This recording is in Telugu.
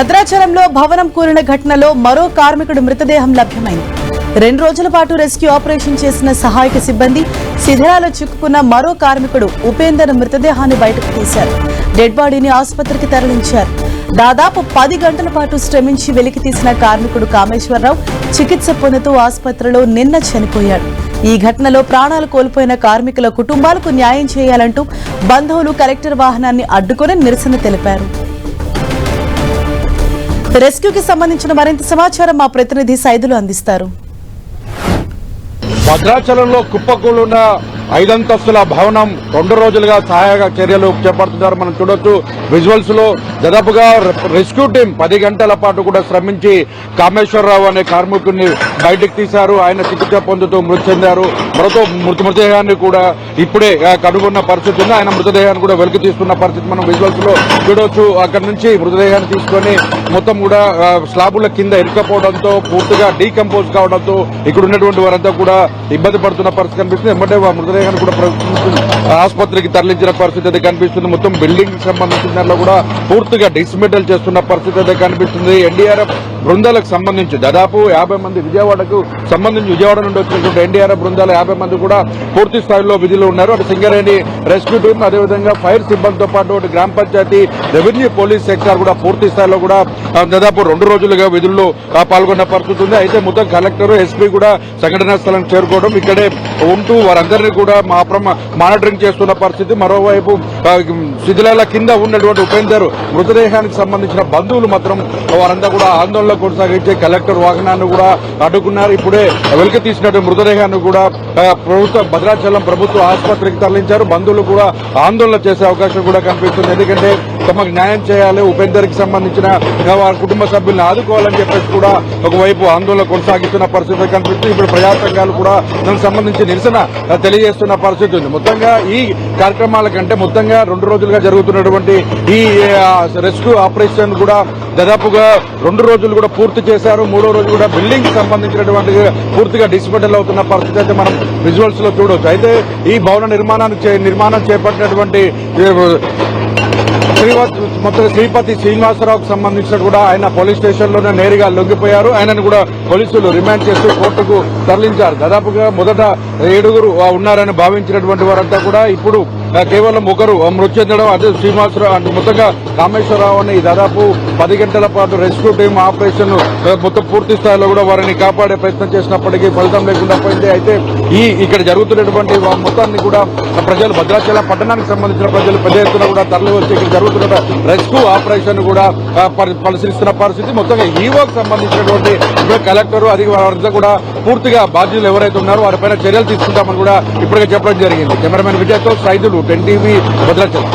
భద్రాచలంలో భవనం కూలిన ఘటనలో మరో కార్మికుడు మృతదేహం లభ్యమైంది. 2 రోజుల పాటు రెస్క్యూ ఆపరేషన్ చేసిన సహాయక సిబ్బంది శిథిలాల్లో చిక్కుకున్న మరో కార్మికుడు ఉపేందర్ మృతదేహాన్ని బయటకు తీశారు. డెడ్ బాడీని ఆసుపత్రికి తరలించారు. దాదాపు 10 గంటల పాటు శ్రమించి వెలికి తీసిన కార్మికుడు కామేశ్వరరావు చికిత్స పొందుతూ ఆసుపత్రిలో నిన్న చనిపోయాడు. ఈ ఘటనలో ప్రాణాలు కోల్పోయిన కార్మికుల కుటుంబాలకు న్యాయం చేయాలంటూ బంధువులు కలెక్టర్ వాహనాన్ని అడ్డుకొని నిరసన తెలిపారు. రెస్క్యూకి సంబంధించిన మరింత సమాచారం మా ప్రతినిధి సైదులు అందిస్తారు. భద్రాచలంలో కుప్పకూలున్న 5 అంతస్తుల భవనం 2 రోజులుగా సహాయక చర్యలు చేపడుతున్నారు. మనం చూడొచ్చు విజువల్స్ లో. దాదాపుగా రెస్క్యూ టీం 10 గంటల పాటు కూడా శ్రమించి కామేశ్వరరావు అనే కార్మికుడిని బయటకు తీశారు. ఆయన చికిత్స పొందుతూ మృతి చెందారు. మృతదేహాన్ని కూడా ఇప్పుడే కనుగొన్న పరిస్థితి ఉంది. ఆయన మృతదేహాన్ని కూడా వెలికి తీస్తున్న పరిస్థితి మనం విజువల్స్ లో చూడొచ్చు. అక్కడి నుంచి మృతదేహాన్ని తీసుకొని మొత్తం కూడా స్లాబుల కింద ఇరుకపోవడంతో పూర్తిగా డీకంపోజ్ కావడంతో ఇక్కడ ఉన్నటువంటి వారంతా కూడా ఇబ్బంది పడుతున్న పరిస్థితి కనిపిస్తుంది. ఎమ్మటే మృతదేహాన్ని కూడా ఆసుపత్రికి తరలించిన పరిస్థితి అయితే కనిపిస్తుంది. మొత్తం బిల్డింగ్ సంబంధించిన దాంట్లో కూడా పూర్తిగా డిస్మెటల్ చేస్తున్న పరిస్థితి అయితే కనిపిస్తుంది. ఎన్డీఆర్ఎఫ్ బృందాలకు సంబంధించి దాదాపు 50 మంది విజయవాడ నుండి వచ్చినటువంటి ఎన్డీఆర్ఎఫ్ బృందాలు 50 మంది కూడా పూర్తి స్థాయిలో విధులు ఉన్నారు. అటు సింగరేణి రెస్క్యూ టీం, అదేవిధంగా ఫైర్ సిబ్బందితో పాటు అటు గ్రామ పంచాయతీ, రెవెన్యూ, పోలీస్ సెక్టార్ కూడా పూర్తి స్థాయిలో కూడా దాదాపు 2 రోజులుగా విధుల్లో పాల్గొన్న పరిస్థితి ఉంది. అయితే మొత్తం కలెక్టర్, ఎస్పీ కూడా సంఘటనా స్థలం చేరుకోవడం, ఇక్కడే ఉంటూ వారందరినీ కూడా మానిటరింగ్ చేస్తున్న పరిస్థితి. మరోవైపు శిథిలాల కింద ఉన్నటువంటి ఉపేందర్ మృతదేహానికి సంబంధించిన బంధువులు మాత్రం వారంతా కూడా ఆందోళన కొనసాగించే కలెక్టర్ వాహనాన్ని కూడా అడ్డుకున్నారు. ఇప్పుడే వెలికి తీసినటువంటి మృతదేహాన్ని కూడా భద్రాచలం ప్రభుత్వ ఆసుపత్రికి తరలించారు. బంధువులు కూడా ఆందోళన చేసే అవకాశం కూడా కనిపిస్తుంది. ఎందుకంటే తమకు న్యాయం చేయాలి, ఉపేందర్ కి సంబంధించిన వారి కుటుంబ సభ్యులను ఆదుకోవాలని చెప్పేసి కూడా ఒకవైపు ఆందోళన కొనసాగిస్తున్న పరిస్థితి కనిపిస్తుంది. ఇప్పుడు ప్రజా సంఘాలు కూడా దానికి సంబంధించి నిరసన తెలియజేస్తున్న పరిస్థితి ఉంది. మొత్తంగా ఈ కార్యక్రమాల కంటే మొత్తంగా 2 రోజులుగా జరుగుతున్నటువంటి ఈ రెస్క్యూ ఆపరేషన్ కూడా దాదాపుగా 2 రోజులు కూడా పూర్తి చేశారు. 3వ రోజు కూడా బిల్డింగ్ కి సంబంధించినటువంటి పూర్తిగా డిస్మెటల్ అవుతున్న పరిస్థితి అయితే మనం విజువల్స్ లో చూడవచ్చు. అయితే ఈ భవన నిర్మాణం చేపట్టినటువంటి శ్రీపతి శ్రీనివాసరావుకు సంబంధించిన కూడా ఆయన పోలీస్ స్టేషన్ లోనే నేరుగా లొంగిపోయారు. ఆయనను కూడా పోలీసులు రిమాండ్ చేస్తూ కోర్టుకు తరలించారు. దాదాపుగా మొదట 7 ఉన్నారని భావించినటువంటి వారంతా కూడా ఇప్పుడు కేవలం 1 మృతి చెందడం. అదే శ్రీనివాసరావు అంటే మొత్తంగా కామేశ్వరరావు అని దాదాపు 10 గంటల పాటు రెస్క్యూ టీం ఆపరేషన్ మొత్తం పూర్తి స్థాయిలో కూడా వారిని కాపాడే ప్రయత్నం చేసినప్పటికీ ఫలితం లేకుండా పోయింది. అయితే ఇక్కడ జరుగుతున్నటువంటి మొత్తాన్ని కూడా ప్రజలు, భద్రాచలం పట్టణానికి సంబంధించిన ప్రజలు పెద్ద ఎత్తున కూడా తరలి వచ్చి ఇక్కడ జరుగుతున్న రెస్క్యూ ఆపరేషన్ కూడా పరిశీలిస్తున్న పరిస్థితి. మొత్తంగా ఈవోకి సంబంధించినటువంటి కలెక్టర్ వారంతా కూడా పూర్తిగా బాధ్యులు ఎవరైతే ఉన్నారో వారిపైన చర్యలు తీసుకుంటామని కూడా ఇప్పటికే చెప్పడం జరిగింది. కెమెరామెన్ విజయ్తో సైదులు, 10 టీవీ, భద్రాచలం.